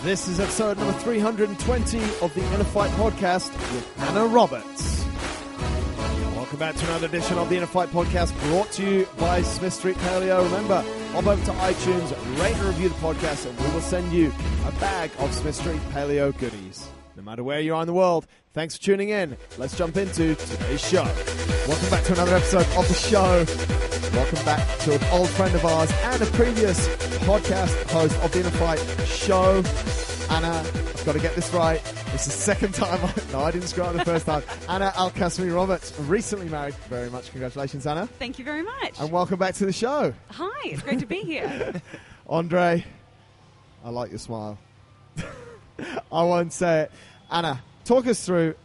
This is episode number 320 of the InnerFight podcast with Anna Roberts. Welcome back to another edition of the InnerFight podcast brought to you by Smith Street Paleo. Remember, hop over to iTunes, rate and review the podcast, and we will send you a bag of Smith Street Paleo goodies. No matter where you are in the world, thanks for tuning in. Let's jump into today's show. Welcome back to another episode of the show. Welcome back to an old friend of ours and a previous podcast host of the InnerFight show. Anna, I've got to get this right. This is the second time. I didn't screw up the first time. Anna Alcasmi-Roberts, recently married. Very much congratulations, Anna. Thank you very much. And welcome back to the show. Hi, it's great to be here. Andre, I like your smile. I won't say it. Anna, talk us through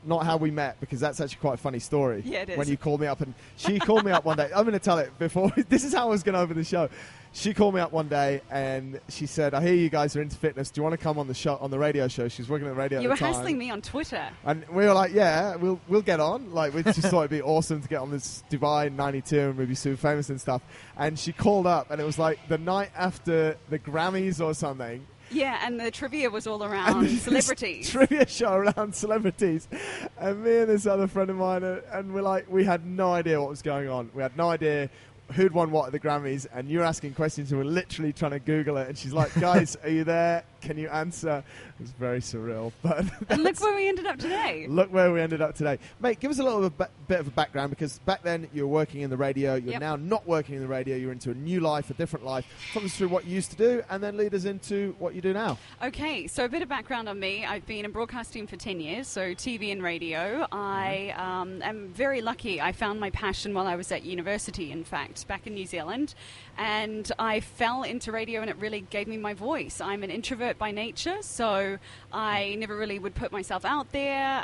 not how we met, because that's actually quite a funny story. Yeah, it is. When you called me up, and she called me up one day. I'm going to tell it before. This is how I was going to open the show. She called me up one day and she said, I hear you guys are into fitness. Do you want to come on the show, on the radio show? She was working at the radio You at the were time. hassling me on Twitter. And we were like, yeah, we'll get on. Like, we just thought it'd be awesome to get on this Dubai 92 and we'd be super famous and stuff. And she called up and it was like the night after the Grammys or something. Yeah, and the trivia was all around celebrities. Trivia show around celebrities. And me and this other friend of mine, and we're like, we had no idea what was going on. We had no idea who'd won what at the Grammys, and you were asking questions and we're literally trying to Google it. And she's like, guys, are you there? Can you answer? It was very surreal. But and look where we ended up today. Look where we ended up today. Mate, give us a little bit of a background, because back then you were working in the radio. You're now not working in the radio. You're into a new life, a different life. Talk us through what you used to do and then lead us into what you do now. Okay, so a bit of background on me. I've been in broadcasting for 10 years, so TV and radio. I am very lucky. I found my passion while I was at university, in fact, back in New Zealand. And I fell into radio and it really gave me my voice. I'm an introvert by nature, so I never really would put myself out there,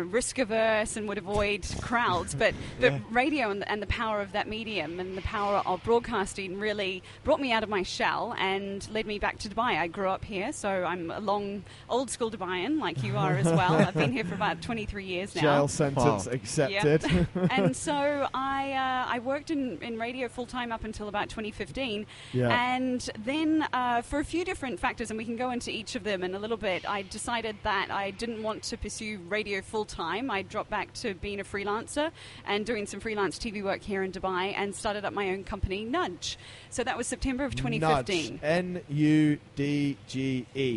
risk averse, and would avoid crowds. But radio and the power of that medium and the power of broadcasting really brought me out of my shell and led me back to Dubai. I grew up here, so I'm a long, old school Dubaian, like you are as well. I've been here for about 23 years now. Jail sentence accepted. Yeah. And so I worked in radio full-time up until about 2015. Yeah. And then for a few different factors, and we can go into each of them in a little bit, I decided that I didn't want to pursue radio full-time. I dropped back to being a freelancer and doing some freelance TV work here in Dubai and started up my own company, Nudge. So that was September of 2015. Nudge. N-U-D-G-E.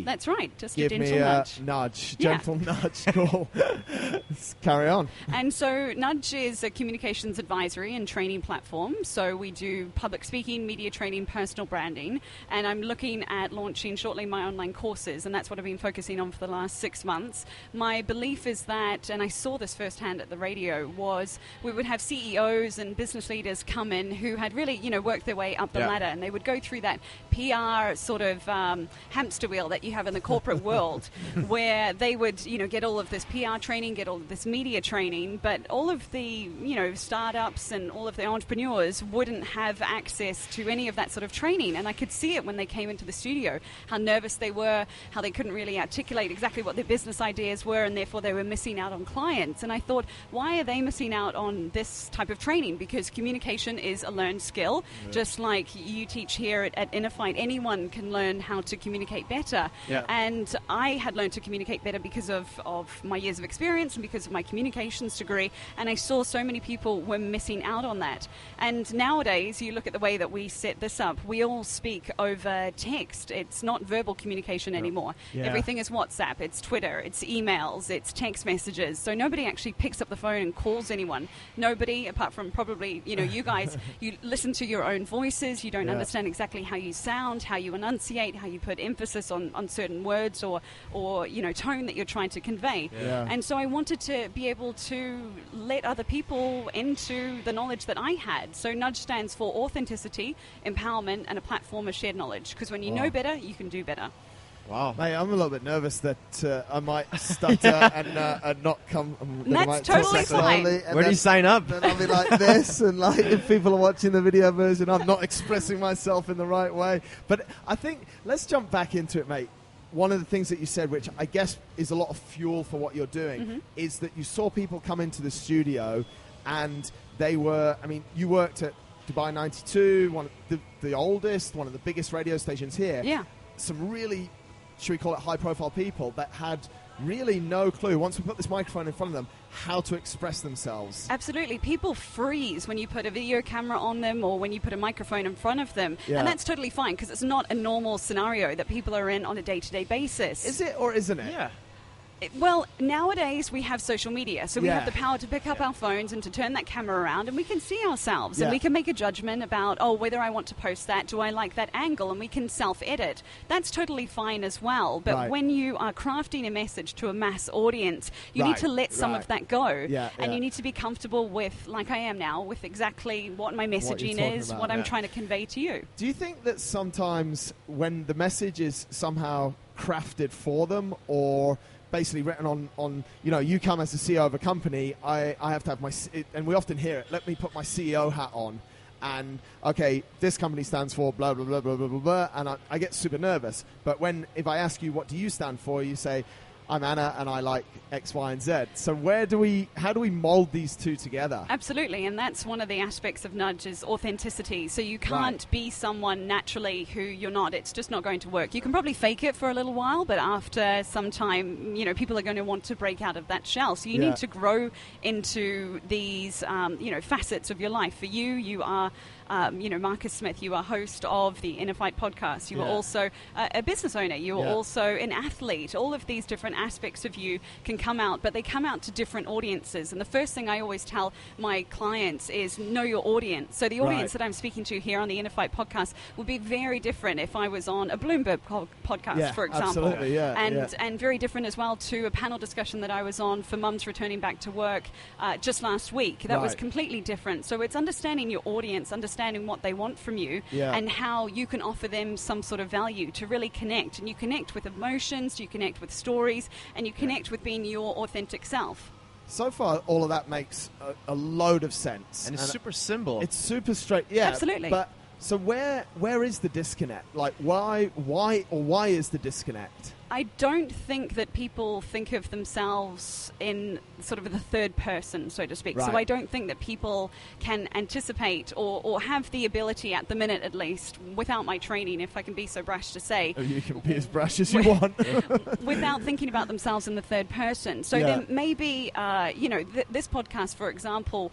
That's right. Just Give a gentle me nudge. Nudge. Yeah. Gentle nudge. Cool. Let's carry on. And so Nudge is a communications advisory and training platform. So we do public speaking, media training, personal branding. And I'm looking at launching shortly my online courses. And that's what I've been focusing on for the last 6 months. My belief is that, and I saw this firsthand at the radio, was we would have CEOs and business leaders come in who had really, worked their way up the ladder. And they would go through that PR sort of hamster wheel that you have in the corporate world, where they would, get all of this PR training, get all of this media training, but all of the, startups and all of the entrepreneurs wouldn't have access to any of that sort of training. And I could see it when they came into the studio, how nervous they were, how they couldn't really articulate exactly what their business ideas were, and therefore they were missing out on clients. And I thought, why are they missing out on this type of training? Because communication is a learned skill, just like you teach here at InnerFight. Anyone can learn how to communicate better. Yeah. And I had learned to communicate better because of my years of experience and because of my communications degree. And I saw so many people were missing out on that. And nowadays, you look at the way that we set this up, we all speak over text. It's not verbal communication anymore. Yeah. Everything is WhatsApp, it's Twitter, it's emails, it's text messages. So nobody actually picks up the phone and calls anyone. Nobody, apart from probably, you guys, you listen to your own voices, you don't understand exactly how you sound, how you enunciate, how you put emphasis on certain words or tone that you're trying to convey. Yeah. And so I wanted to be able to let other people into the knowledge that I had. So Nudge stands for authenticity, empowerment, and a platform of shared knowledge. Because when you know better, you can do better. Wow. Mate, I'm a little bit nervous that I might stutter and not come. That's totally fine. Where do you sign up? Then I'll be like this, and like if people are watching the video version, I'm not expressing myself in the right way. But I think, let's jump back into it, mate. One of the things that you said, which I guess is a lot of fuel for what you're doing, is that you saw people come into the studio and they were, you worked at Dubai 92, one of the oldest, one of the biggest radio stations here. Yeah. Some really should we call it high-profile people that had really no clue, once we put this microphone in front of them, how to express themselves. Absolutely. People freeze when you put a video camera on them or when you put a microphone in front of them. Yeah. And that's totally fine because it's not a normal scenario that people are in on a day-to-day basis. Is it or isn't it? Yeah. Well, nowadays we have social media, so we have the power to pick up our phones and to turn that camera around, and we can see ourselves, and we can make a judgment about, whether I want to post that, do I like that angle, and we can self-edit. That's totally fine as well, but when you are crafting a message to a mass audience, you need to let some of that go, and you need to be comfortable with, like I am now, with exactly what my messaging is, what I'm trying to convey to you. Do you think that sometimes when the message is somehow crafted for them or basically written on you come as the CEO of a company, I have to have and we often hear it, let me put my CEO hat on, and okay, this company stands for blah, blah, blah, blah, blah, blah, blah, and I get super nervous. But if I ask you, what do you stand for, you say, I'm Anna and I like X, Y, and Z. So how do we mold these two together? Absolutely, and that's one of the aspects of Nudge is authenticity. So you can't be someone naturally who you're not. It's just not going to work. You can probably fake it for a little while, but after some time, people are going to want to break out of that shell. So you need to grow into these, facets of your life. For you are Marcus Smith, you are host of the InnerFight podcast. You are also a business owner. You are also an athlete. All of these different aspects of you can come out, but they come out to different audiences. And the first thing I always tell my clients is know your audience. So the audience that I'm speaking to here on the InnerFight podcast will be very different if I was on a Bloomberg podcast, for example. Absolutely, and very different as well to a panel discussion that I was on for mums returning back to work just last week. That was completely different. So it's understanding your audience, understanding what they want from you, and how you can offer them some sort of value to really connect. And you connect with emotions, you connect with stories, and you connect with being your authentic self. So far, all of that makes a load of sense. And it's super simple. It's super straight. Yeah, absolutely. But so where is the disconnect? Like, why is the disconnect? I don't think that people think of themselves in sort of the third person, so to speak. So I don't think that people can anticipate or have the ability, at the minute at least, without my training, if I can be so brash to say. You can be as brash as you want. Without thinking about themselves in the third person. So then maybe, this podcast, for example,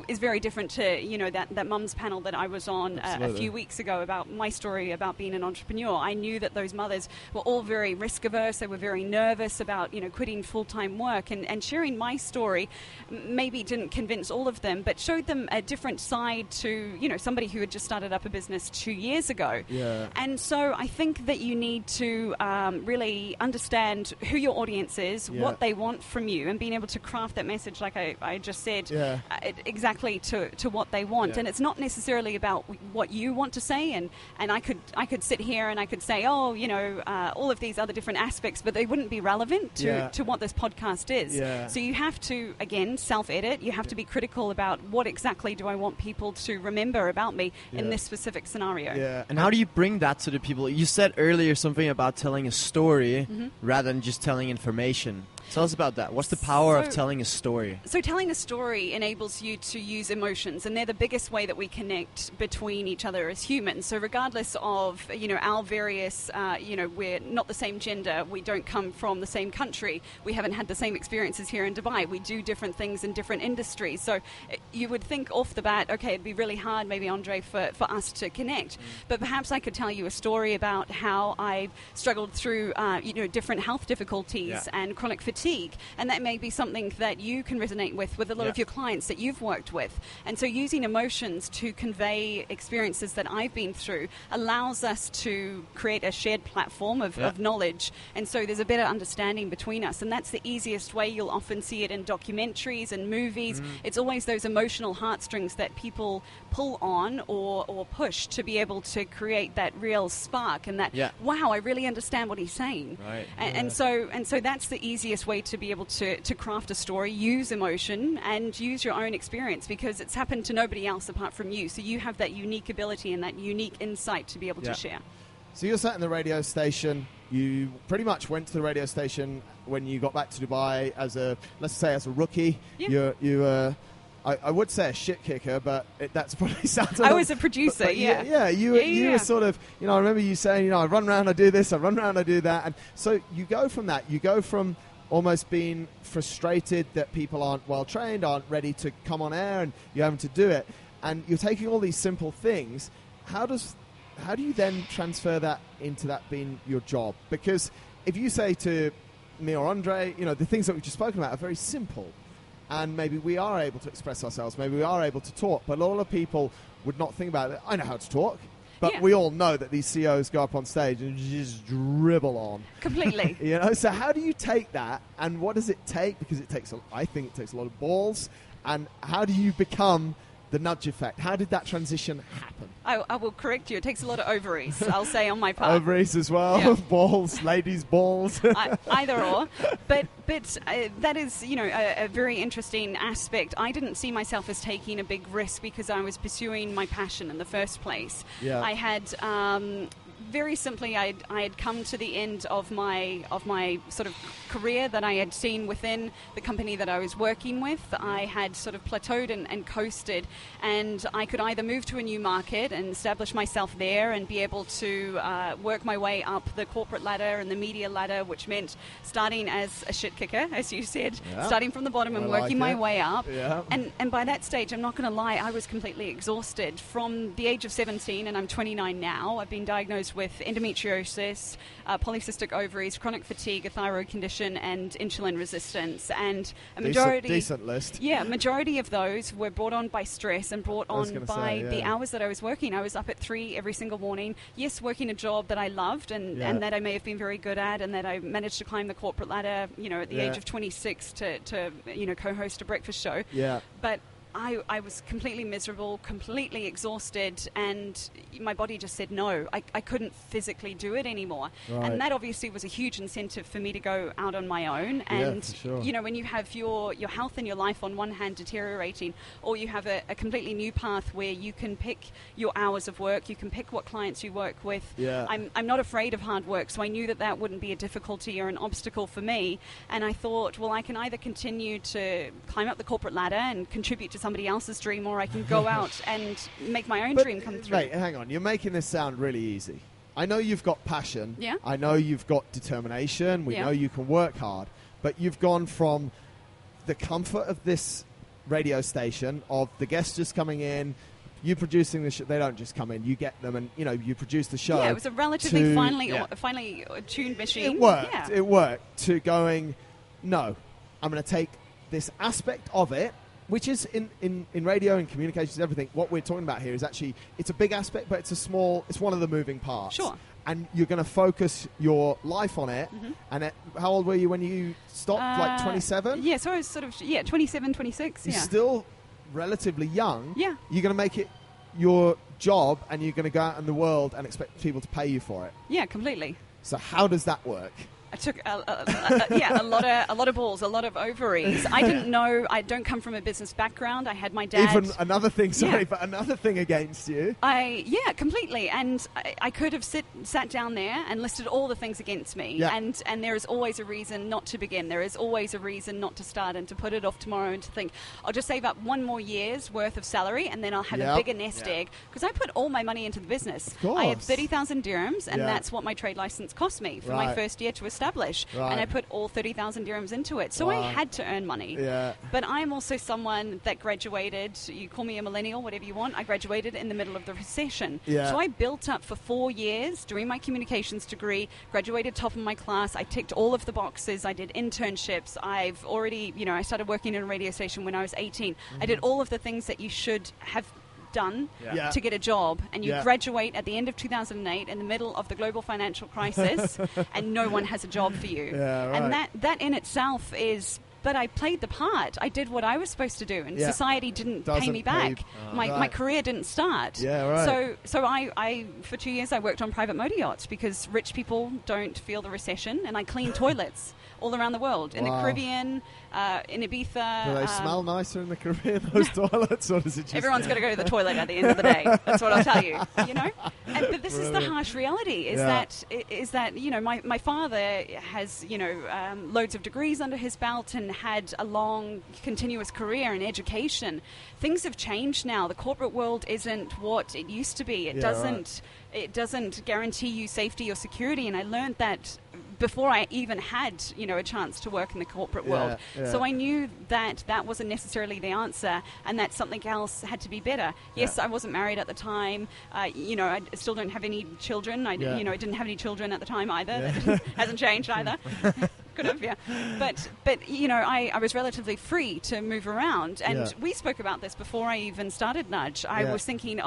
is very different to, that mums panel that I was on a few weeks ago about my story about being an entrepreneur. I knew that those mothers were all very risk-averse. They were very nervous about, quitting full-time work, and sharing my story maybe didn't convince all of them, but showed them a different side to, somebody who had just started up a business 2 years ago. Yeah. And so I think that you need to really understand who your audience is, what they want from you, and being able to craft that message, like I just said, exactly to what they want. And it's not necessarily about what you want to say, and I could sit here and I could say, all of these other different aspects, but they wouldn't be relevant to what this podcast is. So you have to, again, self-edit. You have to be critical about what exactly do I want people to remember about me in this specific scenario. Yeah. And how do you bring that to the people? You said earlier something about telling a story rather than just telling information. Tell us about that. What's the power of telling a story? So telling a story enables you to use emotions, and they're the biggest way that we connect between each other as humans. So regardless of, our various, we're not the same gender, we don't come from the same country, we haven't had the same experiences here in Dubai, we do different things in different industries. So you would think off the bat, okay, it'd be really hard, maybe, Andre, for us to connect. But perhaps I could tell you a story about how I've struggled through, different health difficulties and chronic fatigue. And that may be something that you can resonate with a lot of your clients that you've worked with. And so using emotions to convey experiences that I've been through allows us to create a shared platform of knowledge. And so there's a better understanding between us. And that's the easiest way. You'll often see it in documentaries and movies. It's always those emotional heartstrings that people pull on or push to be able to create that real spark and that, wow, I really understand what he's saying. Right. And so that's the easiest way to be able to craft a story, use emotion, and use your own experience, because it's happened to nobody else apart from you. So you have that unique ability and that unique insight to be able to share. So you're sat in the radio station. You pretty much went to the radio station when you got back to Dubai as a rookie. Yeah. I would say a shit kicker, but that's probably sounds. I was a producer, You were sort of, I remember you saying, I run around, I do this, I run around, I do that, and so you go from that, you go from almost being frustrated that people aren't well trained, aren't ready to come on air, and you're having to do it, and you're taking all these simple things. How do you then transfer that into that being your job? Because if you say to me or Andre, the things that we've just spoken about are very simple. And maybe we are able to express ourselves. Maybe we are able to talk. But a lot of people would not think about it. I know how to talk. But we all know that these CEOs go up on stage and just dribble on. Completely. So how do you take that? And what does it take? Because I think it takes a lot of balls. And how do you become the nudge effect? How did that transition happen? I will correct you. It takes a lot of ovaries, I'll say, on my part. Ovaries as well. Yeah. Balls, ladies' balls. Either or. But that is, a very interesting aspect. I didn't see myself as taking a big risk because I was pursuing my passion in the first place. Yeah. I had... very simply, I had come to the end of my sort of career that I had seen within the company that I was working with. I had sort of plateaued and coasted, and I could either move to a new market and establish myself there and be able to work my way up the corporate ladder and the media ladder, which meant starting as a shit kicker, as you said, starting from the bottom and working my way up. Yeah. And by that stage, I'm not going to lie, I was completely exhausted. From the age of 17, and I'm 29 now, I've been diagnosed with endometriosis, polycystic ovaries, chronic fatigue, a thyroid condition, and insulin resistance. And a majority... Decent list. Yeah, majority of those were brought on by stress and brought on by the hours that I was working. I was up at 3 every single morning. Yes, working a job that I loved and that I may have been very good at, and that I managed to climb the corporate ladder, at the age of 26 to co-host a breakfast show. Yeah. But I was completely miserable, completely exhausted, and my body just said no. I couldn't physically do it anymore. Right. And that obviously was a huge incentive for me to go out on my own. And, for sure. When you have your health and your life on one hand deteriorating, or you have a completely new path where you can pick your hours of work, you can pick what clients you work with. Yeah. I'm not afraid of hard work, so I knew that wouldn't be a difficulty or an obstacle for me. And I thought, well, I can either continue to climb up the corporate ladder and contribute to somebody else's dream, or I can go out and make my own dream come through. Wait, hang on. You're making this sound really easy. I know you've got passion. Yeah. I know you've got determination. We know you can work hard. But you've gone from the comfort of this radio station, of the guests just coming in, you producing the show. They don't just come in. You get them and, you produce the show. Yeah, it was a relatively finely tuned machine. It worked. Yeah. It worked. To going, no, I'm going to take this aspect of it, which is in radio and communications and everything. What we're talking about here is actually, it's a big aspect, but it's one of the moving parts. Sure. And you're going to focus your life on it. Mm-hmm. And how old were you when you stopped? Like 27? Yeah, so I was sort of, 27, 26. You're still relatively young. Yeah. You're going to make it your job, and you're going to go out in the world and expect people to pay you for it. Yeah, completely. So how does that work? I took a lot of balls, a lot of ovaries. I didn't know. I don't come from a business background. I had my dad. Even another thing. Sorry, but another thing against you. Completely. And I could have sat down there and listed all the things against me. Yeah. And there is always a reason not to begin. There is always a reason not to start and to put it off tomorrow and to think, I'll just save up one more year's worth of salary and then I'll have a bigger nest egg, because I put all my money into the business. Of course. I had 30,000 dirhams, and that's what my trade license cost me for my first year to establish. And I put all 30,000 dirhams into it. So I had to earn money. Yeah. But I'm also someone that graduated, you call me a millennial, whatever you want, I graduated in the middle of the recession. Yeah. So I built up for 4 years doing my communications degree, graduated top of my class, I ticked all of the boxes, I did internships, I've already, I started working in a radio station when I was 18. Mm-hmm. I did all of the things that you should have done to get a job, and you graduate at the end of 2008 in the middle of the global financial crisis and no one has a job for you. And that in itself is, but I played the part. I did what I was supposed to do, and society didn't pay me back. My career didn't start. So I for 2 years I worked on private motor yachts, because rich people don't feel the recession, and I cleaned toilets all around the world, in the Caribbean, in Ibiza. Do they smell nicer in the Caribbean, those toilets, or does it just... Everyone's got to go to the toilet at the end of the day. That's what I'll tell you, But this is the harsh reality, is that my father has, loads of degrees under his belt and and had a long, continuous career in education. Things have changed now. The corporate world isn't what it used to be. It doesn't guarantee you safety or security, and I learned that before I even had, a chance to work in the corporate world. So I knew that that wasn't necessarily the answer, and that something else had to be better. Yes, I wasn't married at the time. I still don't have any children. I didn't have any children at the time either. That hasn't changed either. Could have, yeah. But I was relatively free to move around, and we spoke about this before I even started Nudge. I was thinking,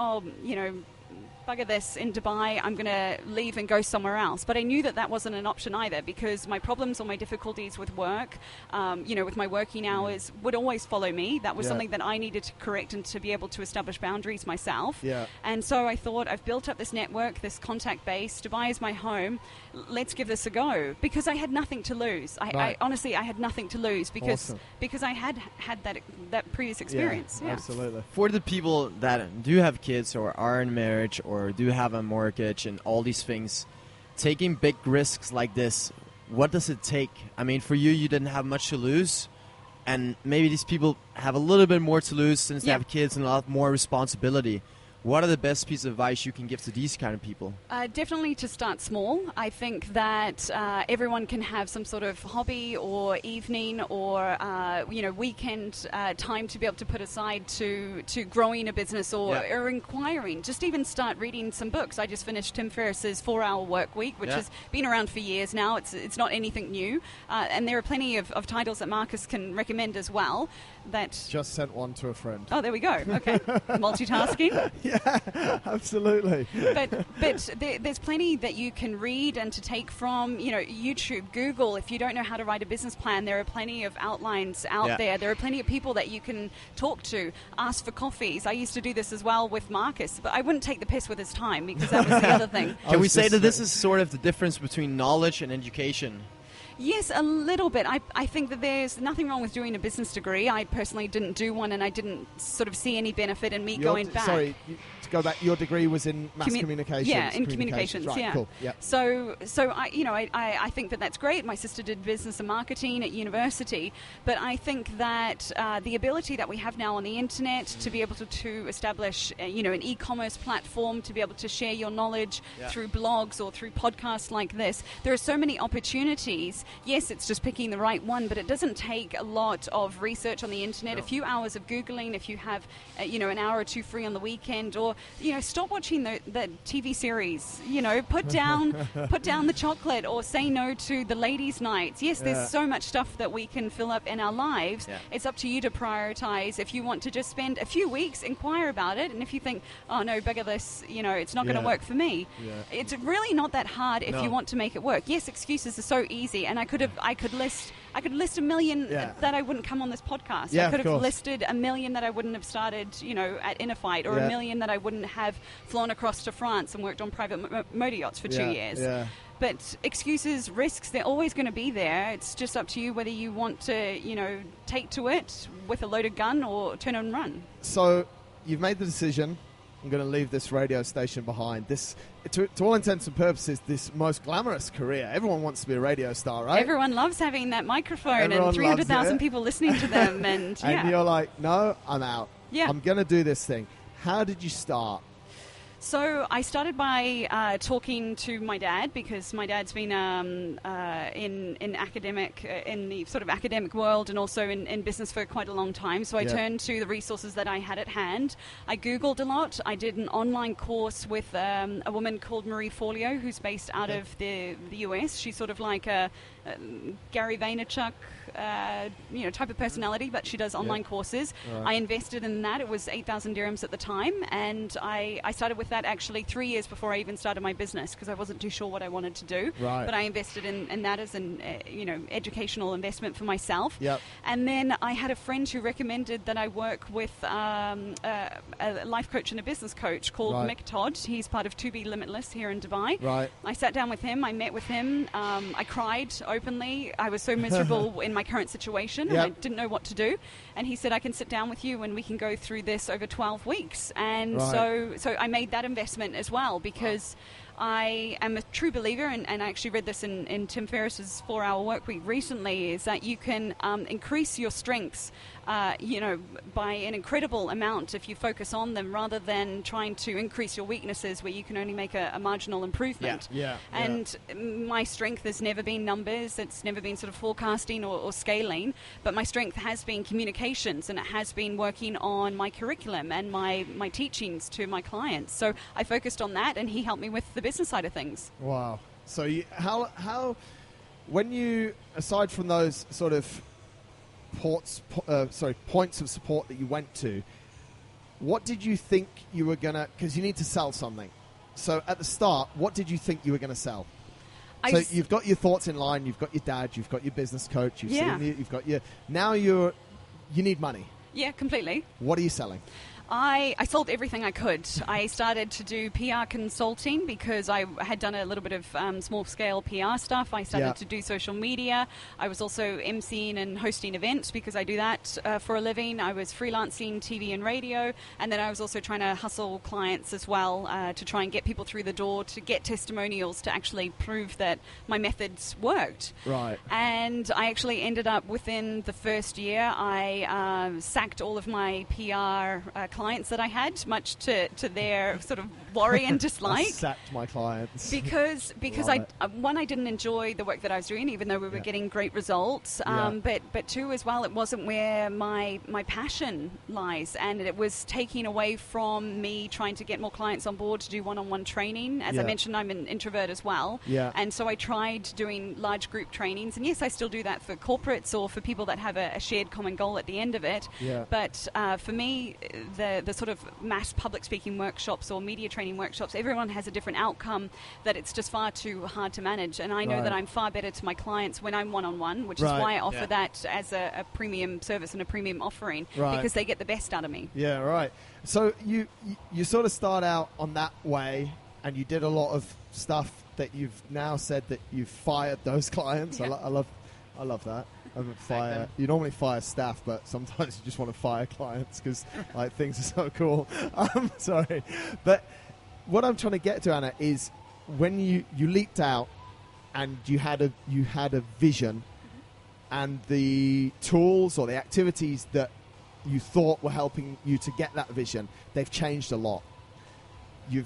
bugger this, in Dubai, I'm going to leave and go somewhere else. But I knew that wasn't an option either, because my problems or my difficulties with work, with my working hours, would always follow me. That was something that I needed to correct and to be able to establish boundaries myself. Yeah. And so I thought, I've built up this network, this contact base. Dubai is my home. Let's give this a go. Because I had nothing to lose. I honestly, I had nothing to lose because I had that previous experience. Yeah, absolutely. For the people that do have kids or are in marriage or do have a mortgage and all these things, taking big risks like this, what does it take? I mean, for you didn't have much to lose, and maybe these people have a little bit more to lose since they have kids and a lot more responsibility. What are the best pieces of advice you can give to these kind of people? Definitely to start small. I think that everyone can have some sort of hobby or evening or weekend time to be able to put aside to growing a business or inquiring. Just even start reading some books. I just finished Tim Ferriss's 4-Hour Work Week, which has been around for years now. It's not anything new. And there are plenty of titles that Marcus can recommend as well. That just sent one to a friend. Oh, there we go. Okay. Multitasking. Yeah, absolutely. But there's plenty that you can read and to take from, YouTube, Google. If you don't know how to write a business plan, there are plenty of outlines out there. There are plenty of people that you can talk to, ask for coffees. I used to do this as well with Marcus, but I wouldn't take the piss with his time because that was the other thing. Can we say that this is sort of the difference between knowledge and education? Yes, a little bit. I think that there's nothing wrong with doing a business degree. I personally didn't do one, and I didn't sort of see any benefit in me going back. Sorry, to go back, your degree was in mass communications. Yeah, in communications. Right, yeah. Cool. Yep. So I think that's great. My sister did business and marketing at university, but I think that the ability that we have now on the internet to be able to establish, an e-commerce platform, to be able to share your knowledge through blogs or through podcasts like this, there are so many opportunities. Yes, it's just picking the right one, but it doesn't take a lot of research on the internet. A few hours of Googling, if you have, an hour or two free on the weekend, or stop watching the TV series. Put down the chocolate, or say no to the ladies' nights. Yes, there's so much stuff that we can fill up in our lives. Yeah. It's up to you to prioritize. If you want to just spend a few weeks, inquire about it, and if you think, oh no, bugger this, it's not going to work for me. Yeah. It's really not that hard if you want to make it work. Yes, excuses are so easy. And I could list a million that I wouldn't come on this podcast. Yeah, I could have listed a million that I wouldn't have started, at InnerFight, or a million that I wouldn't have flown across to France and worked on private motor yachts for 2 years. Yeah. But excuses, risks, they're always going to be there. It's just up to you whether you want to, take to it with a loaded gun or turn and run. So you've made the decision. I'm going to leave this radio station behind. This, to all intents and purposes, this most glamorous career. Everyone wants to be a radio star, right? Everyone loves having that microphone and 300,000 people listening to them. And you're like, no, I'm out. Yeah. I'm going to do this thing. How did you start? So I started by talking to my dad, because my dad's been in the sort of academic world and also in business for quite a long time. So I turned to the resources that I had at hand. I Googled a lot. I did an online course with a woman called Marie Forleo, who's based out of the US. She's sort of like a Gary Vaynerchuk type of personality, but she does online courses. Right. I invested in that. It was 8,000 dirhams at the time, and I started with that actually 3 years before I even started my business, because I wasn't too sure what I wanted to do. Right. But I invested in that as an educational investment for myself. Yep. And then I had a friend who recommended that I work with a life coach and a business coach called Mick Todd. He's part of To Be Limitless here in Dubai. Right. I sat down with him. I met with him. I cried openly. I was so miserable in my current situation. Yep. And I didn't know what to do. And he said, I can sit down with you and we can go through this over 12 weeks. And so I made that investment as well, because I am a true believer, and I actually read this in Tim Ferriss's 4-Hour Workweek recently, is that you can increase your strengths by an incredible amount if you focus on them, rather than trying to increase your weaknesses where you can only make a marginal improvement. And my strength has never been numbers, it's never been sort of forecasting or scaling, but my strength has been communications, and it has been working on my curriculum and my teachings to my clients. So I focused on that, and he helped me with the business side of things. Wow. So how when you, aside from those sort of points of support that you went to, what did you think you were going to, because you need to sell something. So at the start, what did you think you were going to sell? So you've got your thoughts in line, you've got your dad, you've got your business coach, you've got your, now you need money. Yeah, completely. What are you selling? I sold everything I could. I started to do PR consulting because I had done a little bit of small-scale PR stuff. I started to do social media. I was also emceeing and hosting events because I do that for a living. I was freelancing TV and radio, and then I was also trying to hustle clients as well to try and get people through the door, to get testimonials to actually prove that my methods worked. Right. And I actually ended up, within the first year, I sacked all of my PR clients that I had, much to their sort of worry and dislike. I sacked my clients because I didn't enjoy the work that I was doing, even though we were getting great results. But two, as well, it wasn't where my passion lies, and it was taking away from me trying to get more clients on board to do one-on-one training. As I mentioned, I'm an introvert as well, and so I tried doing large group trainings, and yes, I still do that for corporates or for people that have a shared common goal at the end of it. But for me, the sort of mass public speaking workshops or media training workshops, everyone has a different outcome that it's just far too hard to manage. And I know that I'm far better to my clients when I'm one-on-one, which is why I offer that as a premium service and a premium offering, because they get the best out of me. Yeah, right. So you sort of start out on that way, and you did a lot of stuff that you've now said that you've fired those clients. I love that. You normally fire staff, but sometimes you just want to fire clients because things are so cool. Sorry, but what I'm trying to get to, Anna, is when you leaped out and you had a vision, and the tools or the activities that you thought were helping you to get that vision, they've changed a lot. You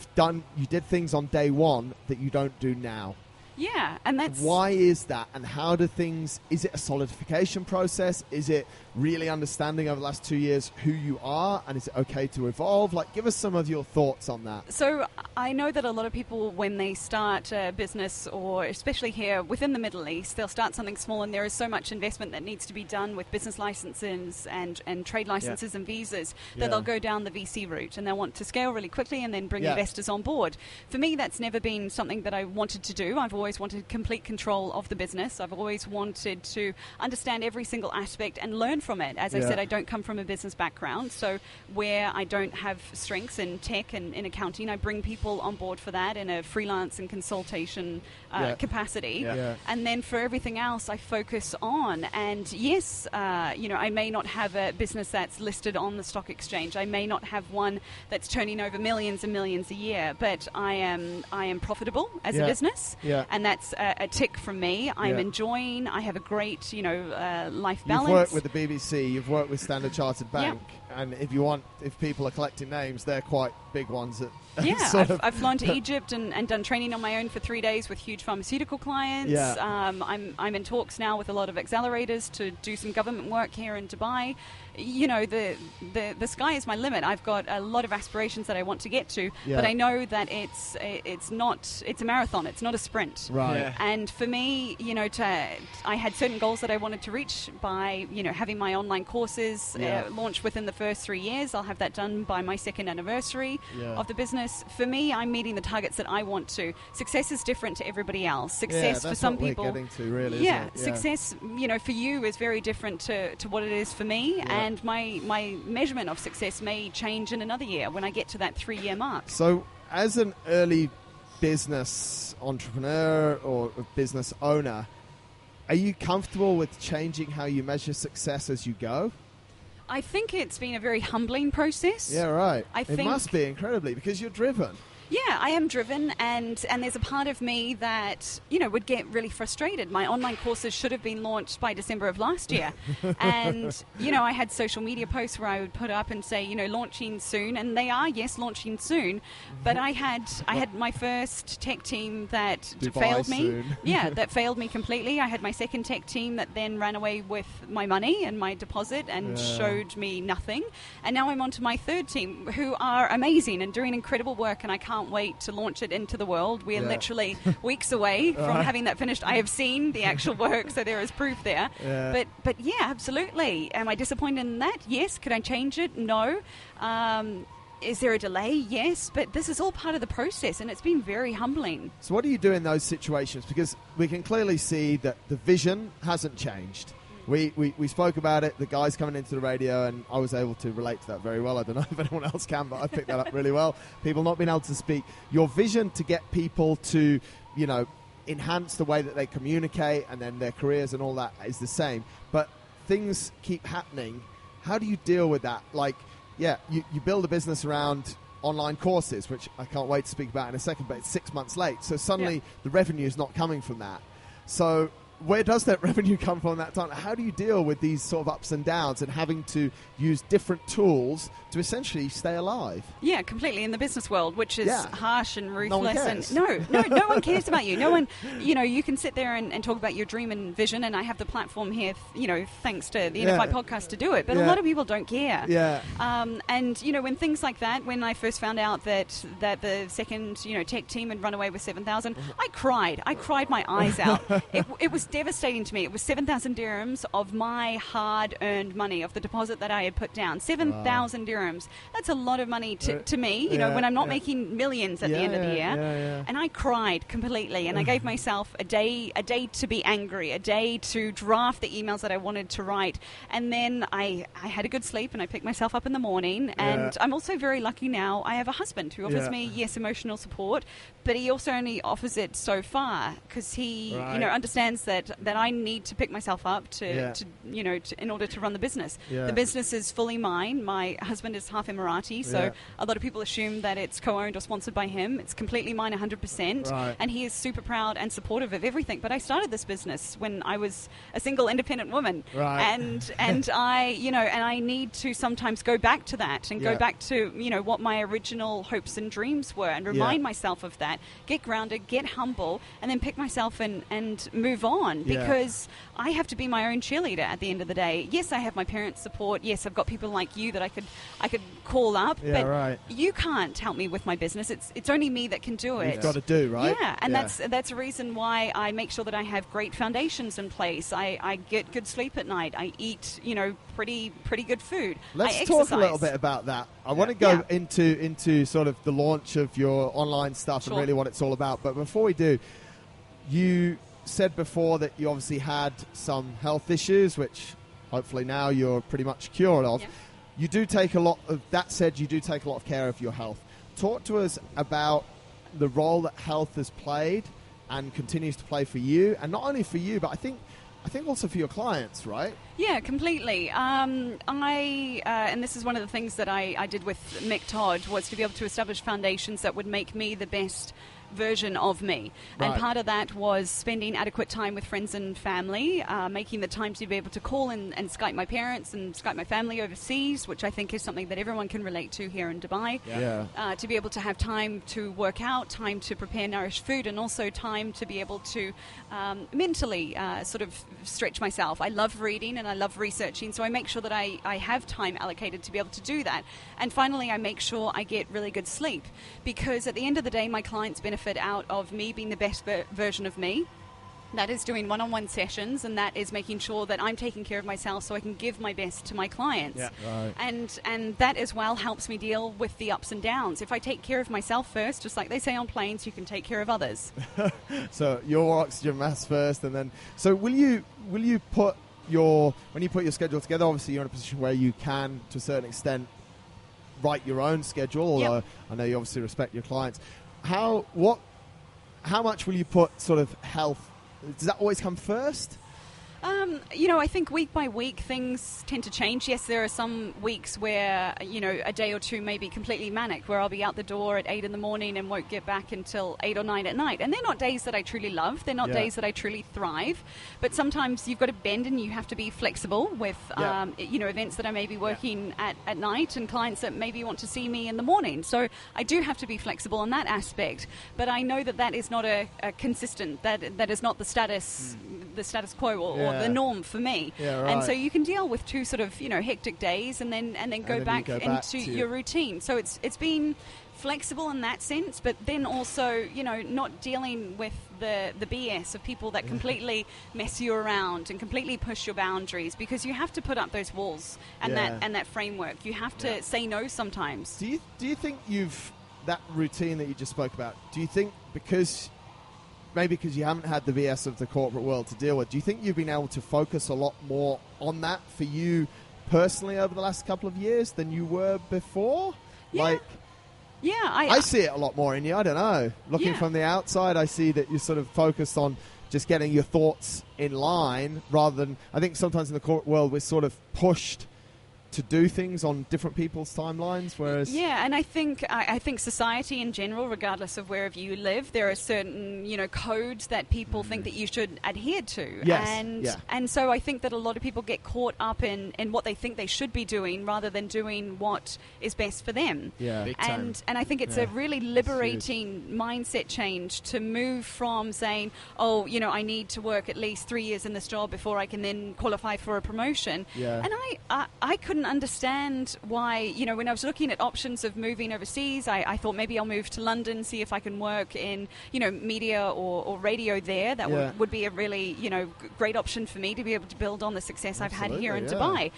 did things on day one that you don't do now. Yeah, and that's... Why is that, and how do things... Is it a solidification process? Is it really understanding over the last 2 years who you are, and is it okay to evolve? Give us some of your thoughts on that. So I know that a lot of people, when they start a business, or especially here within the Middle East, they'll start something small, and there is so much investment that needs to be done with business licenses and trade licenses and visas that they'll go down the VC route, and they'll want to scale really quickly and then bring investors on board. For me, that's never been something that I wanted to do. I've always wanted complete control of the business. I've always wanted to understand every single aspect and learn from it. As I said, I don't come from a business background, so where I don't have strengths in tech and in accounting, I bring people on board for that in a freelance and consultation capacity. And then for everything else, I focus on. And yes, I may not have a business that's listed on the stock exchange. I may not have one that's turning over millions and millions a year, but I am profitable as a business, and that's a tick from me. I'm enjoying. I have a great, life balance. You've worked with the BBC. You've worked with Standard Chartered Bank, and if people are collecting names, they're quite big ones. I've flown to Egypt and done training on my own for 3 days with huge pharmaceutical clients. I'm in talks now with a lot of accelerators to do some government work here in Dubai. The sky is my limit. I've got a lot of aspirations that I want to get to, but I know that it's a marathon. It's not a sprint. Right. And for me, I had certain goals that I wanted to reach by having my online courses launched within the first 3 years. I'll have that done by my second anniversary of the business. For me, I'm meeting the targets that I want to. Success is different to everybody else. Success for some people, we're getting to, really, isn't it? Success, for you is very different to what it is for me. And my measurement of success may change in another year when I get to that 3-year mark. So as an early business entrepreneur or a business owner, are you comfortable with changing how you measure success as you go? I think it's been a very humbling process. Yeah, right. It must be incredibly, because you're driven. Yeah, I am driven, and there's a part of me that, would get really frustrated. My online courses should have been launched by December of last year. And, I had social media posts where I would put up and say, launching soon. And they are, yes, launching soon. But I had my first tech team that failed me. Soon. Yeah, that failed me completely. I had my second tech team that then ran away with my money and my deposit and showed me nothing. And now I'm on to my third team, who are amazing and doing incredible work, and I can't wait to launch it into the world. We're literally weeks away from having that finished. I have seen the actual work, so there is proof there. Yeah. But yeah, absolutely. Am I disappointed in that? Yes. Could I change it? No. Is there a delay? Yes. But this is all part of the process, and it's been very humbling. So what do you do in those situations? Because we can clearly see that the vision hasn't changed. We spoke about it, the guys coming into the radio, and I was able to relate to that very well. I don't know if anyone else can, but I picked that up really well. People not being able to speak. Your vision to get people to, enhance the way that they communicate and then their careers and all that is the same. But things keep happening. How do you deal with that? Like, you build a business around online courses, which I can't wait to speak about in a second, but it's 6 months late. So suddenly the revenue is not coming from that. So where does that revenue come from that time? How do you deal with these sort of ups and downs and having to use different tools to essentially stay alive? Yeah, completely. In the business world, which is harsh and ruthless. No one cares. And no one cares about you. No one, you can sit there and talk about your dream and vision, and I have the platform here, thanks to the InnerFight podcast to do it. But a lot of people don't care. Yeah. And, when things like that, when I first found out that the second, tech team had run away with 7,000, I cried. I cried my eyes out. It was devastating to me. It was 7,000 dirhams of my hard-earned money, of the deposit that I had put down. 7,000 dirhams. That's a lot of money to me, when I'm not making millions at the end of the year. And I cried completely, and I gave myself a day to be angry, a day to draft the emails that I wanted to write. And then I had a good sleep, and I picked myself up in the morning. And I'm also very lucky now. I have a husband who offers me, emotional support, but he also only offers it so far, because he, understands that I need to pick myself up to in order to run the business. The business is fully mine. My husband is half Emirati, so a lot of people assume that it's co-owned or sponsored by him. It's completely mine 100%, and he is super proud and supportive of everything. But I started this business when I was a single independent woman, and I need to sometimes go back to that and go back to what my original hopes and dreams were, and remind myself of that, get grounded, get humble, and then pick myself and move on, because I have to be my own cheerleader at the end of the day. Yes, I have my parents' support. Yes, I've got people like you that I could call up, but you can't help me with my business. It's only me that can do it. You've got to do, right? Yeah, and that's a reason why I make sure that I have great foundations in place. I get good sleep at night. I eat, pretty good food. Let's talk a little bit about that. I want to go into sort of the launch of your online stuff and really what it's all about. But before we do, you said before that you obviously had some health issues, which hopefully now you're pretty much cured of. Yeah. You do take a lot of care of your health. Talk to us about the role that health has played and continues to play for you, and not only for you, but I think also for your clients, right? Yeah, completely. And this is one of the things that I did with Mick Todd, was to be able to establish foundations that would make me the best version of me. And part of that was spending adequate time with friends and family, making the time to be able to call and Skype my parents and Skype my family overseas, which I think is something that everyone can relate to here in Dubai. To be able to have time to work out, time to prepare nourished food, and also time to be able to mentally sort of stretch myself. I love reading and I love researching, so I make sure that I have time allocated to be able to do that. And finally, I make sure I get really good sleep, because at the end of the day, my clients benefit out of me being the best version of me. That is doing one-on-one sessions, and that is making sure that I'm taking care of myself so I can give my best to my clients. And that as well helps me deal with the ups and downs. If I take care of myself first, just like they say on planes, you can take care of others. So your oxygen mask first, and then when you put your schedule together, obviously you're in a position where you can, to a certain extent, write your own schedule, although I know you obviously respect your clients. How much will you put sort of health? Does that always come first? I think week by week things tend to change. Yes, there are some weeks where, a day or two may be completely manic, where I'll be out the door at 8 in the morning and won't get back until 8 or 9 at night. And they're not days that I truly love. They're not days that I truly thrive. But sometimes you've got to bend and you have to be flexible with, events that I may be working at night and clients that maybe want to see me in the morning. So I do have to be flexible in that aspect. But I know that is not a consistent, that is not the status quo or the norm for me. Yeah, right. And so you can deal with two sort of hectic days and then go back into your routine. So it's been flexible in that sense, but then also not dealing with the BS of people that completely mess you around and completely push your boundaries, because you have to put up those walls and that framework. You have to say no sometimes. Do you think that routine that you just spoke about, do you think because you haven't had the BS of the corporate world to deal with, do you think you've been able to focus a lot more on that for you personally over the last couple of years than you were before? I see it a lot more in you. I don't know. Looking from the outside, I see that you're sort of focused on just getting your thoughts in line rather than, I think sometimes in the corporate world we're sort of pushed to do things on different people's timelines, whereas and I think society in general, regardless of wherever you live, there are certain codes that people think that you should adhere to, and so I think that a lot of people get caught up in what they think they should be doing rather than doing what is best for them. And I think it's a really liberating mindset change to move from saying, I need to work at least 3 years in this job before I can then qualify for a promotion. And I couldn't understand why, when I was looking at options of moving overseas, I thought maybe I'll move to London, see if I can work in, media or radio there. That would be a really, great option for me to be able to build on the success I've had here in Dubai.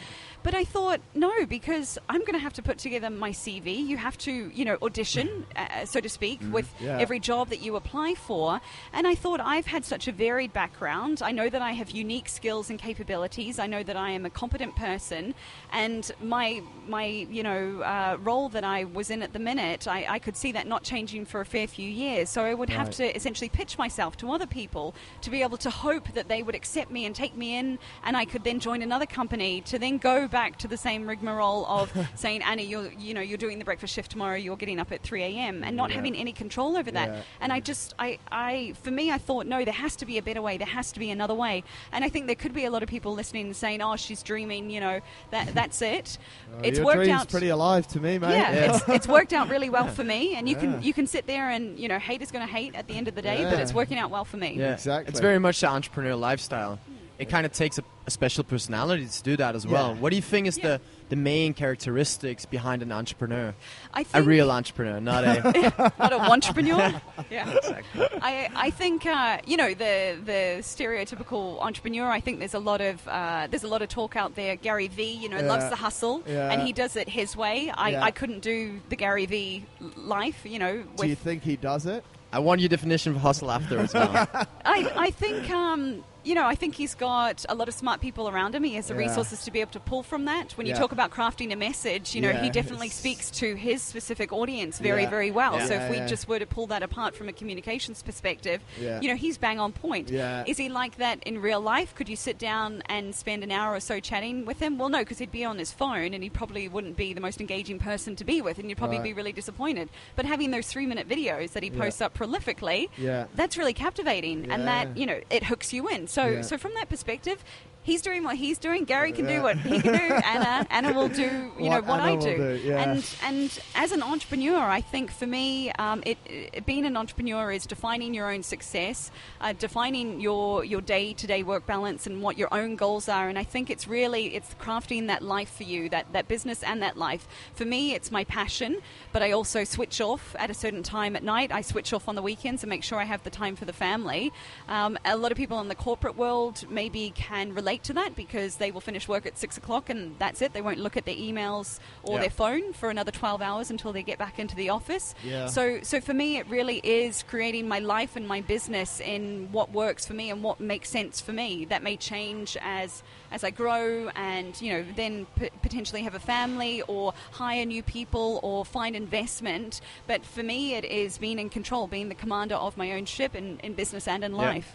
But I thought, no, because I'm going to have to put together my CV. You have to, audition, so to speak, with every job that you apply for. And I thought, I've had such a varied background. I know that I have unique skills and capabilities. I know that I am a competent person. And my role that I was in at the minute, I could see that not changing for a fair few years. So I would have to essentially pitch myself to other people to be able to hope that they would accept me and take me in, and I could then join another company to then go back to the same rigmarole of saying, Anna, you're doing the breakfast shift tomorrow, you're getting up at 3 a.m. and not having any control over that. And for me, I thought, no, there has to be a better way. There has to be another way. And I think there could be a lot of people listening and saying, oh, she's dreaming, that's it. It's your worked dream's out pretty alive to me, mate. It's worked out really well for me. And you can sit there and, hate is going to hate at the end of the day, but it's working out well for me. Yeah, exactly. It's very much the entrepreneurial lifestyle. It kind of takes a special personality to do that as well. What do you think is the main characteristics behind an entrepreneur? I think a real entrepreneur, not a not a entrepreneur. Yeah, exactly. I think the stereotypical entrepreneur. I think there's a lot of talk out there. Gary V, loves the hustle, and he does it his way. I couldn't do the Gary V life. Do you think he does it? I want your definition of hustle after as well. I think I think he's got a lot of smart people around him. He has the resources to be able to pull from that. When you talk about crafting a message, he definitely speaks to his specific audience very, very well. So if we just were to pull that apart from a communications perspective, he's bang on point. Is he like that in real life? Could you sit down and spend an hour or so chatting with him? Well, no, because he'd be on his phone and he probably wouldn't be the most engaging person to be with, and you'd probably be really disappointed. But having those 3-minute videos that he posts up prolifically, that's really captivating, and that, it hooks you in. So from that perspective, he's doing what he's doing. Gary can do what he can do. Anna will do, what I do. And as an entrepreneur, I think for me, being an entrepreneur is defining your own success, defining your day-to-day work balance and what your own goals are. And I think it's crafting that life for you, that business and that life. For me, it's my passion, but I also switch off at a certain time at night. I switch off on the weekends and make sure I have the time for the family. A lot of people in the corporate world maybe can relate to that because they will finish work at 6 o'clock and that's it. They won't look at their emails or their phone for another 12 hours until they get back into the office. So for me, it really is creating my life and my business in what works for me and what makes sense for me. That may change as I grow and, then potentially have a family or hire new people or find investment. But for me, it is being in control, being the commander of my own ship in business and in life.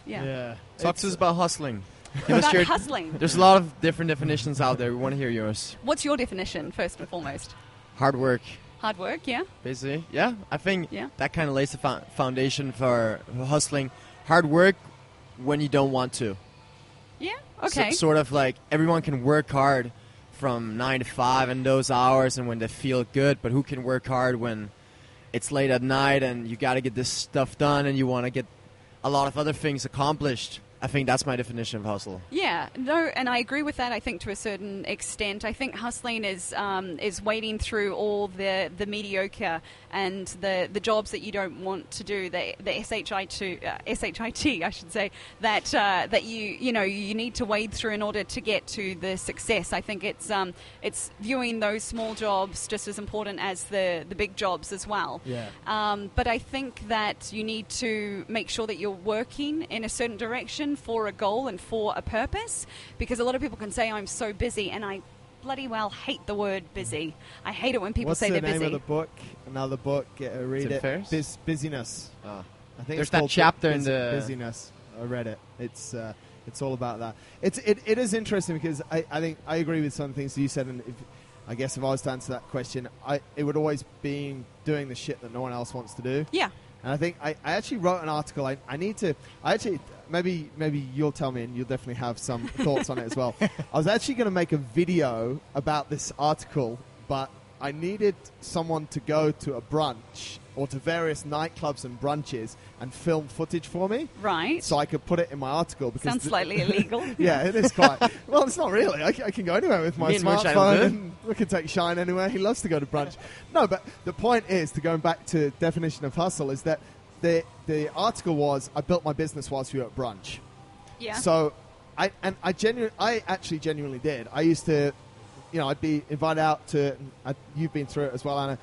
Talk to us about hustling. Give us about your- hustling. There's a lot of different definitions out there. We want to hear yours. What's your definition, first and foremost? Hard work, Hard work, yeah? basically. Yeah, I think Yeah. that kind of lays the foundation for hustling. Hard work when you don't want to. Yeah, okay. Sort of like everyone can work hard from 9 to 5 in those hours and when they feel good, but who can work hard when it's late at night and you got to get this stuff done and you want to get a lot of other things accomplished? I think that's my definition of hustle. Yeah, no, and I agree with that. I think to a certain extent, I think hustling is wading through all the mediocre and the jobs that you don't want to do. The shit, I should say, that you need to wade through in order to get to the success. I think it's viewing those small jobs just as important as the big jobs as well. Yeah. But I think that you need to make sure that you're working in a certain direction for a goal and for a purpose, because a lot of people can say, I'm so busy, and I bloody well hate the word busy. I hate it when people say they're busy. What's the name of the book? Another book, read it. Ferris? Busyness. Oh. I think There's it's that called chapter in the... Busyness. I read it. It's all about that. It is interesting because I think I agree with some things you said, and I guess if I was to answer that question, it would always be doing the shit that no one else wants to do. Yeah. And I think I actually wrote an article. Maybe you'll tell me, and you'll definitely have some thoughts on it as well. I was actually going to make a video about this article, but I needed someone to go to a brunch or to various nightclubs and brunches and film footage for me. Right. So I could put it in my article. Because Sounds slightly illegal. Yeah, it is quite. Well, it's not really. I can go anywhere with my smartphone and we can take Shine anywhere. He loves to go to brunch. No, but the point is, to going back to definition of hustle, is that the article was, I built my business whilst we were at brunch. Yeah. So I actually genuinely did. I used to, I'd be invited out to, you've been through it as well, Anna.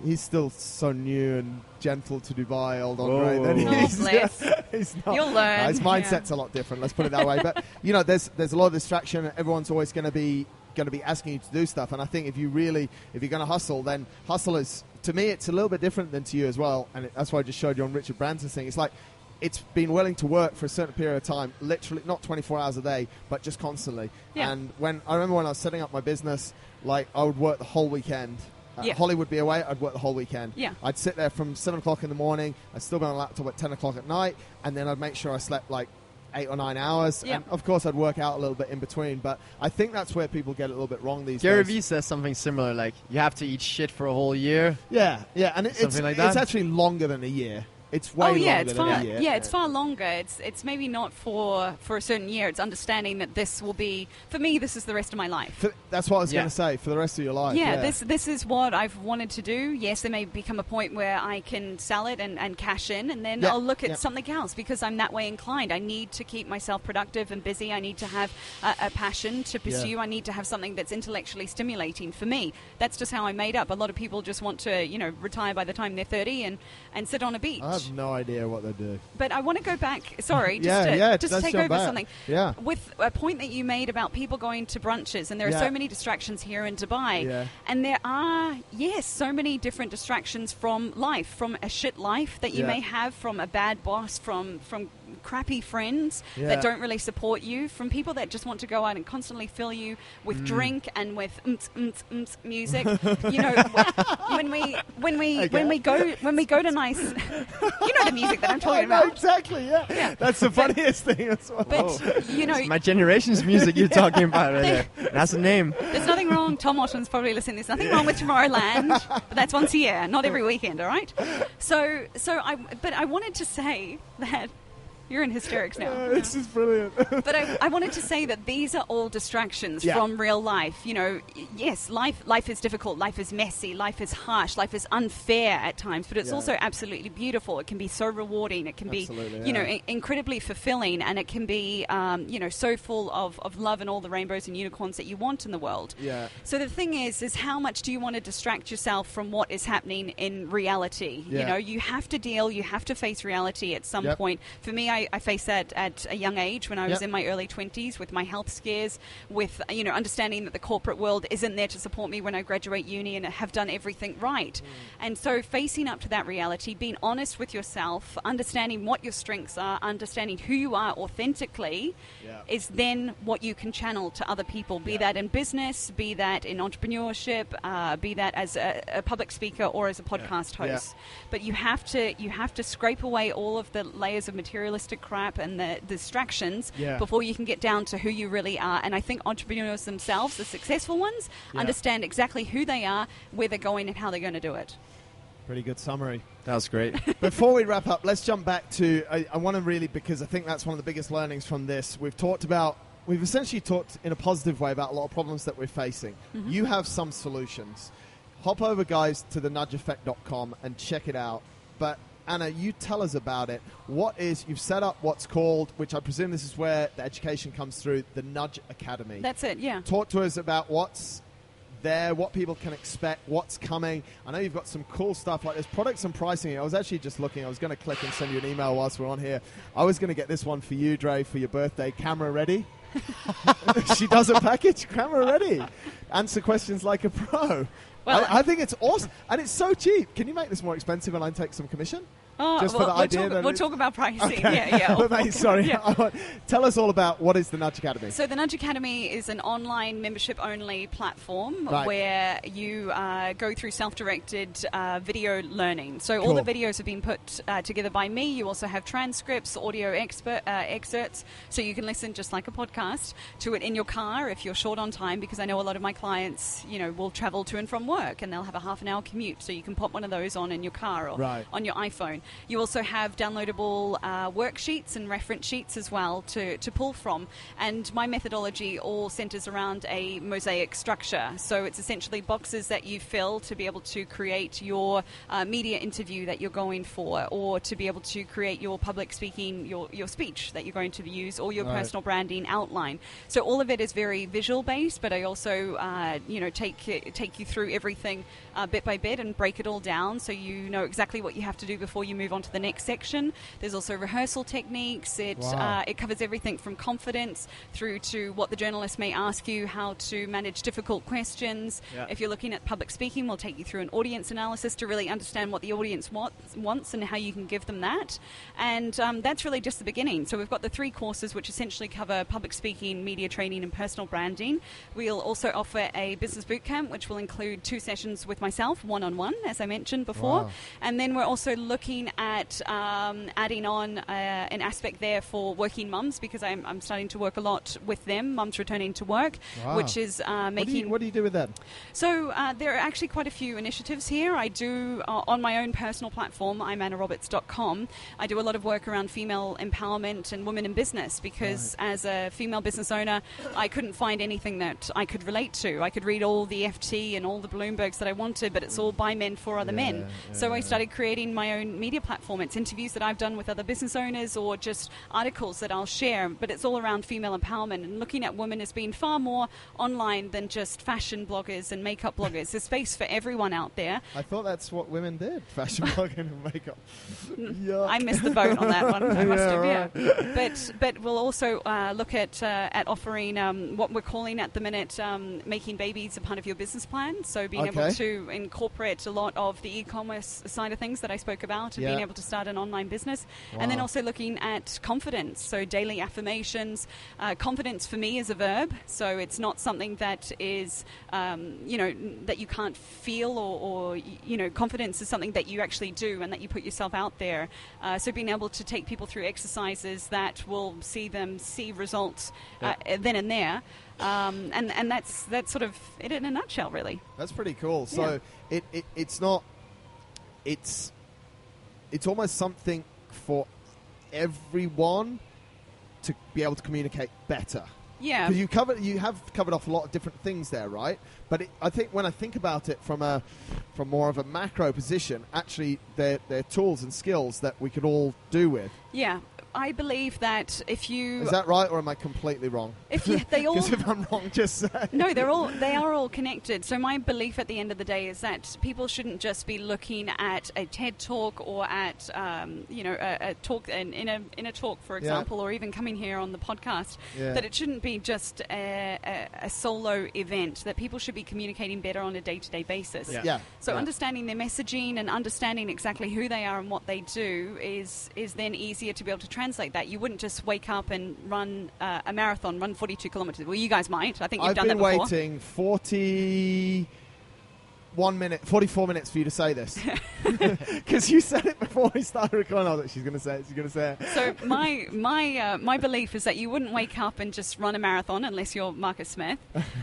He's still so new and gentle to Dubai, old Andre. He's not. You'll learn. His mindset's a lot different. Let's put it that way. But there's a lot of distraction. Everyone's always going to be asking you to do stuff. And I think if you're going to hustle, then hustle is, to me, it's a little bit different than to you as well. And that's why I just showed you on Richard Branson's thing. It's like, it's been willing to work for a certain period of time, literally not 24 hours a day, but just constantly. Yeah. And I remember when I was setting up my business, like I would work the whole weekend. Holly would be away, I'd work the whole weekend. Yeah. I'd sit there from 7 o'clock in the morning, I'd still be on a laptop at 10 o'clock at night, and then I'd make sure I slept like 8 or 9 hours. Yeah. And of course, I'd work out a little bit in between, but I think that's where people get a little bit wrong these days. Gary Vee says something similar, like you have to eat shit for a whole year. Yeah, and it's actually longer than a year. It's way longer than a year. Yeah, it's far longer. It's maybe not for a certain year. It's understanding that this will be, for me, this is the rest of my life. That's what I was going to say, for the rest of your life. Yeah, this is what I've wanted to do. Yes, there may become a point where I can sell it and cash in, and then I'll look at something else because I'm that way inclined. I need to keep myself productive and busy. I need to have a passion to pursue. Yeah. I need to have something that's intellectually stimulating for me. That's just how I'm made up. A lot of people just want to, retire by the time they're 30 and sit on a beach. I have no idea what they do. But I want to go back, just to take over something. Yeah. With a point that you made about people going to brunches, and there are so many distractions here in Dubai. Yeah. And there are, so many different distractions from life, from a shit life that you may have, from a bad boss, from crappy friends that don't really support you, from people that just want to go out and constantly fill you with drink and with music. When we go to nice, the music that I'm talking about. Exactly. Yeah. That's the funniest thing as well. But it's my generation's music you're talking about right there. That's the name. There's nothing wrong. Tom Otton's probably listening. There's nothing wrong with Tomorrowland, but that's once a year, not every weekend. All right. So I wanted to say that. You're in hysterics now. This is brilliant. But I wanted to say that these are all distractions from real life. Yes, life is difficult. Life is messy. Life is harsh. Life is unfair at times, but it's also absolutely beautiful. It can be so rewarding. It can be, incredibly fulfilling, and it can be, so full of love and all the rainbows and unicorns that you want in the world. Yeah. So the thing is how much do you want to distract yourself from what is happening in reality? Yeah. You have to face reality at some point. For me, I I faced that at a young age when I was in my early 20s with my health scares, with, understanding that the corporate world isn't there to support me when I graduate uni and have done everything right. And so facing up to that reality, being honest with yourself, understanding what your strengths are, understanding who you are authentically is then what you can channel to other people, be that in business, be that in entrepreneurship, be that as a public speaker or as a podcast host. But you have to scrape away all of the layers of materialistic crap and the distractions before you can get down to who you really are. And I think entrepreneurs themselves, the successful ones, understand exactly who they are, where they're going, and how they're going to do it. Pretty good summary. That was great. Before we wrap up, let's jump back to, I want to really, because I think that's one of the biggest learnings from this. We've essentially talked in a positive way about a lot of problems that we're facing. You have some solutions. Hop over, guys, to thenudgeeffect.com and check it out. But Anna, you tell us about it. You've set up what's called, which I presume this is where the education comes through, the Nudge Academy. That's it, yeah. Talk to us about what's there, what people can expect, what's coming. I know you've got some cool stuff like there's products and pricing. I was actually just looking. I was going to click and send you an email whilst we're on here. I was going to get this one for you, Dre, for your birthday. Camera ready? She does a package. Camera ready. Answer questions like a pro. Well, I think it's awesome. And it's so cheap. Can you make this more expensive and I take some commission? Just for the idea. We'll talk about pricing. Okay. Yeah. But mate, sorry. Yeah. Tell us all about what is the Nudge Academy. So the Nudge Academy is an online membership-only platform where you go through self-directed video learning. So all the videos have been put together by me. You also have transcripts, audio excerpts, so you can listen just like a podcast to it in your car if you're short on time, because I know a lot of my clients, will travel to and from work and they'll have a half an hour commute. So you can pop one of those on in your car or on your iPhone. You also have downloadable worksheets and reference sheets as well to pull from. And my methodology all centers around a mosaic structure. So it's essentially boxes that you fill to be able to create your media interview that you're going for, or to be able to create your public speaking, your speech that you're going to use, or your personal branding outline. So all of it is very visual based, but I also take you through everything bit by bit and break it all down so you know exactly what you have to do before you move on to the next section. There's also rehearsal techniques. It covers everything from confidence through to what the journalist may ask you, how to manage difficult questions. If you're looking at public speaking, we'll take you through an audience analysis to really understand what the audience wants and how you can give them that. And that's really just the beginning. So we've got the 3 courses which essentially cover public speaking, media training and personal branding. We'll also offer a business bootcamp which will include 2 sessions with myself, one-on-one, as I mentioned before. And then we're also looking at adding on an aspect there for working mums, because I'm starting to work a lot with them, mums returning to work, which is making... What do you do with that? So there are actually quite a few initiatives here. I do, on my own personal platform, I'm AnnaRoberts.com, I do a lot of work around female empowerment and women in business, because as a female business owner, I couldn't find anything that I could relate to. I could read all the FT and all the Bloombergs that I wanted, but it's all by men for other men. So I started creating my own media platform. It's interviews that I've done with other business owners or just articles that I'll share, but it's all around female empowerment and looking at women as being far more online than just fashion bloggers and makeup bloggers. There's space for everyone out there. I thought that's what women did, fashion blogging and makeup. I missed the boat on that one. I must have, But we'll also look at offering what we're calling at the minute making babies a part of your business plan. So being able to incorporate a lot of the e-commerce side of things that I spoke about and being able to start an online business. And then also looking at confidence, so daily affirmations. Confidence for me is a verb, so it's not something that is, that you can't feel or confidence is something that you actually do and that you put yourself out there. So being able to take people through exercises that will see them see results then and there. And that's sort of it in a nutshell, really. That's pretty cool. So it's almost something for everyone to be able to communicate better. Yeah. Because you have covered off a lot of different things there, right? But I think when I think about it from more of a macro position, actually they're tools and skills that we could all do with. Yeah. I believe that if you... Is that right, or am I completely wrong? They all... Because if I'm wrong, just say. No, they are all connected. So my belief at the end of the day is that people shouldn't just be looking at a TED Talk or at, a talk in a talk, for example, or even coming here on the podcast, that it shouldn't be just a solo event, that people should be communicating better on a day-to-day basis. So understanding their messaging and understanding exactly who they are and what they do is then easier to be able to translate that. You wouldn't just wake up and run a marathon, run 42 kilometers. Well, you guys might. I think you've done that before. I've been waiting 44 minutes for you to say this. Because you said it before we started recording. I was like, she's going to say it. So my belief is that you wouldn't wake up and just run a marathon unless you're Marcus Smith,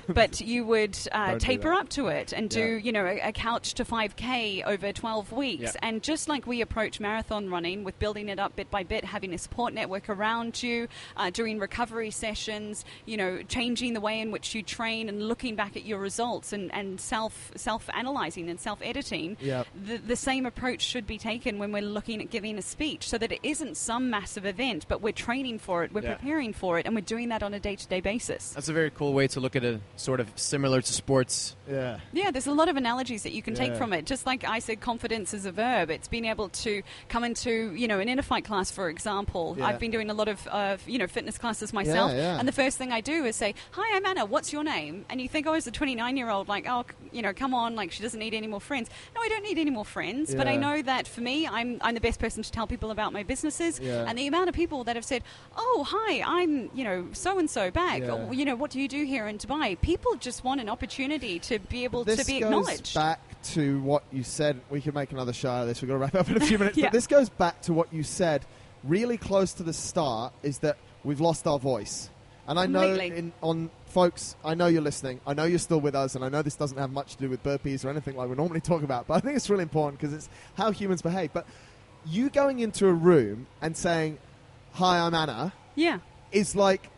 but you would taper up to it and do, a couch to 5K over 12 weeks. Yeah. And just like we approach marathon running with building it up bit by bit, having a support network around you, doing recovery sessions, changing the way in which you train and looking back at your results and self-analyzing and self-editing, the same approach should be taken when we're looking at giving a speech, so that it isn't some massive event, but we're training for it, we're preparing for it, and we're doing that on a day-to-day basis. That's a very cool way to look at it, sort of similar to sports. Yeah, there's a lot of analogies that you can take from it. Just like I said, confidence is a verb. It's being able to come into, an InnerFight class, for example. I've been doing a lot of fitness classes myself, and the first thing I do is say, "Hi, I'm Anna, what's your name?" And you think, oh, as a 29-year-old, like, oh, come on, like, she doesn't need any more friends. No, I don't need any more friends, but I know that for me, I'm the best person to tell people about my businesses, and the amount of people that have said, oh, hi, I'm, so-and-so back, or, what do you do here in Dubai? People just want an opportunity to be able to be acknowledged. This goes back to what you said. We can make another show out of this. We've got to wrap up in a few minutes, but this goes back to what you said really close to the start, is that we've lost our voice. And I know, folks, I know you're listening. I know you're still with us, and I know this doesn't have much to do with burpees or anything like we normally talk about, but I think it's really important because it's how humans behave. But you going into a room and saying, "Hi, I'm Anna," is like,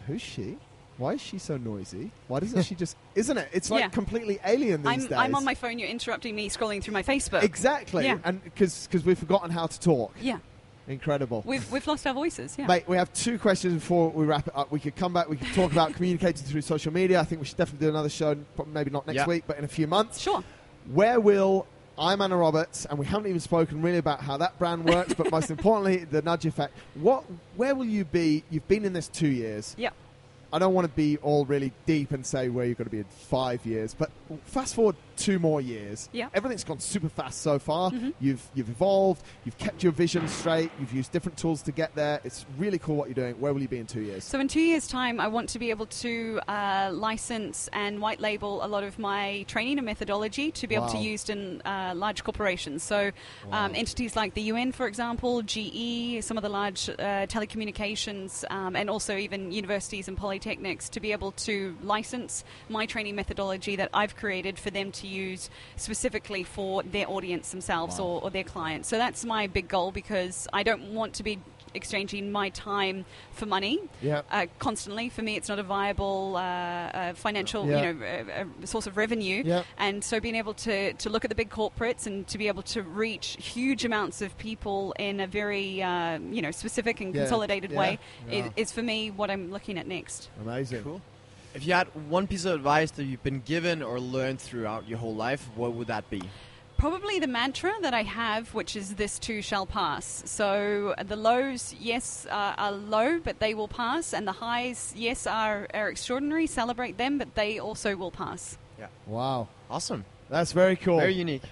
who's she? Why is she so noisy? Why doesn't she just... Isn't it? It's like completely alien these days. I'm on my phone, you're interrupting me scrolling through my Facebook. Exactly. And because we've forgotten how to talk. Yeah. Incredible. We've lost our voices, Mate, we have 2 questions before we wrap it up. We could come back, we could talk about communicating through social media. I think we should definitely do another show, maybe not next week, but in a few months. Sure. Where will... I'm Anna Roberts, and we haven't even spoken really about how that brand works, but most importantly, the nudge effect. Where will you be? You've been in this 2 years. Yeah. I don't want to be all really deep and say where you're going to be in 5 years, but fast forward 2 more years. Yeah. Everything's gone super fast so far. Mm-hmm. You've evolved. You've kept your vision straight. You've used different tools to get there. It's really cool what you're doing. Where will you be in 2 years? So in 2 years' time, I want to be able to license and white label a lot of my training and methodology to be able to use in large corporations. So entities like the UN, for example, GE, some of the large telecommunications, and also even universities and polytechnics, to be able to license my training methodology that I've created for them to use specifically for their audience themselves or their clients. So that's my big goal, because I don't want to be exchanging my time for money constantly. For me, it's not a viable financial source of revenue. And so being able to look at the big corporates and to be able to reach huge amounts of people in a very specific and consolidated way is for me what I'm looking at next. Amazing. Cool. If you had one piece of advice that you've been given or learned throughout your whole life, what would that be? Probably the mantra that I have, which is "this too shall pass." So the lows, yes, are low, but they will pass. And the highs, yes, are extraordinary. Celebrate them, but they also will pass. Yeah. Wow. Awesome. That's very cool. Very unique.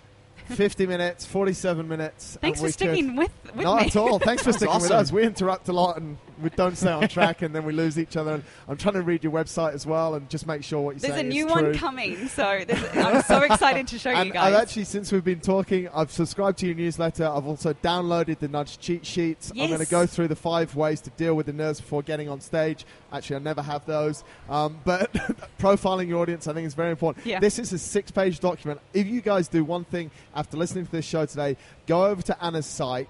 50 minutes, 47 minutes. Thanks for sticking with me. Not at all. Thanks for sticking with us. We interrupt a lot and we don't stay on track, and then we lose each other. And I'm trying to read your website as well and just make sure what you're saying is true. There's a new one coming, so I'm so excited to show you guys. I've actually, since we've been talking, I've subscribed to your newsletter. I've also downloaded the Nudge cheat sheets. Yes. I'm going to go through the 5 ways to deal with the nerves before getting on stage. Actually, I never have those. But profiling your audience, I think, is very important. Yeah. This is a 6-page document. If you guys do one thing after listening to this show today, go over to Anna's site,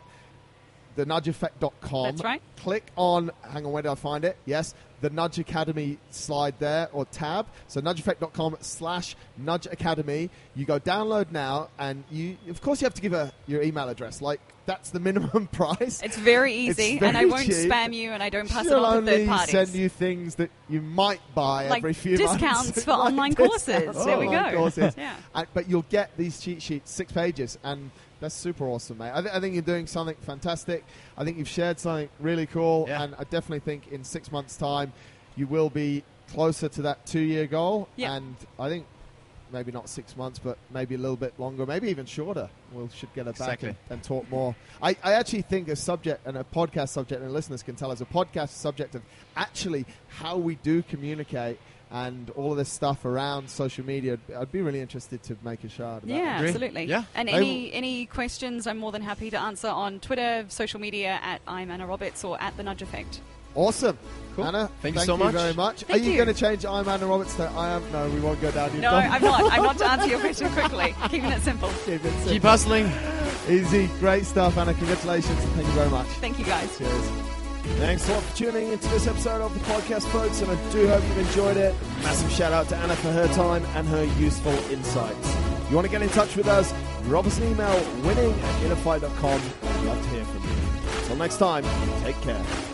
thenudgeeffect.com. That's right. Click on, hang on, where did I find it? Yes, the Nudge Academy slide there, or tab. So nudgeeffect.com/Nudge Academy. You go download now, and of course you have to give your email address. Like, that's the minimum price. It's very easy, and I won't spam you, and I don't pass it on to third parties. She'll only send you things that you might buy like every few months. Discounts for online courses. There we go. Courses. Yeah. But you'll get these cheat sheets, 6 pages, and that's super awesome, mate. I think you're doing something fantastic. I think you've shared something really cool, and I definitely think in 6 months' time you will be closer to that 2-year goal. Yeah. And I think maybe not 6 months, but maybe a little bit longer, maybe even shorter. We should get it back and talk more. I actually think a subject, and a podcast subject, and listeners can tell us, a podcast subject of actually how we do communicate and all of this stuff around social media. I'd be really interested to make a show out of that. Yeah, absolutely. Yeah. And any questions, I'm more than happy to answer on Twitter, social media, at I'm Anna Roberts, or at The Nudge Effect. Awesome. Cool. Anna, thank you so much. very much. Thank Are you you. going to change I'm Anna Roberts to I am? No, we won't go down. No, I'm not. I'm not, to answer your question quickly. Keeping it simple. Keep hustling. Easy. Great stuff, Anna. Congratulations. Thank you very much. Thank you, guys. Cheers. Thanks a lot for tuning into this episode of the podcast, folks, and I do hope you've enjoyed it. Massive shout out to Anna for her time and her useful insights. If you want to get in touch with us, drop us an email, winning@innerfight.com. I'd love to hear from you. Until next time, take care.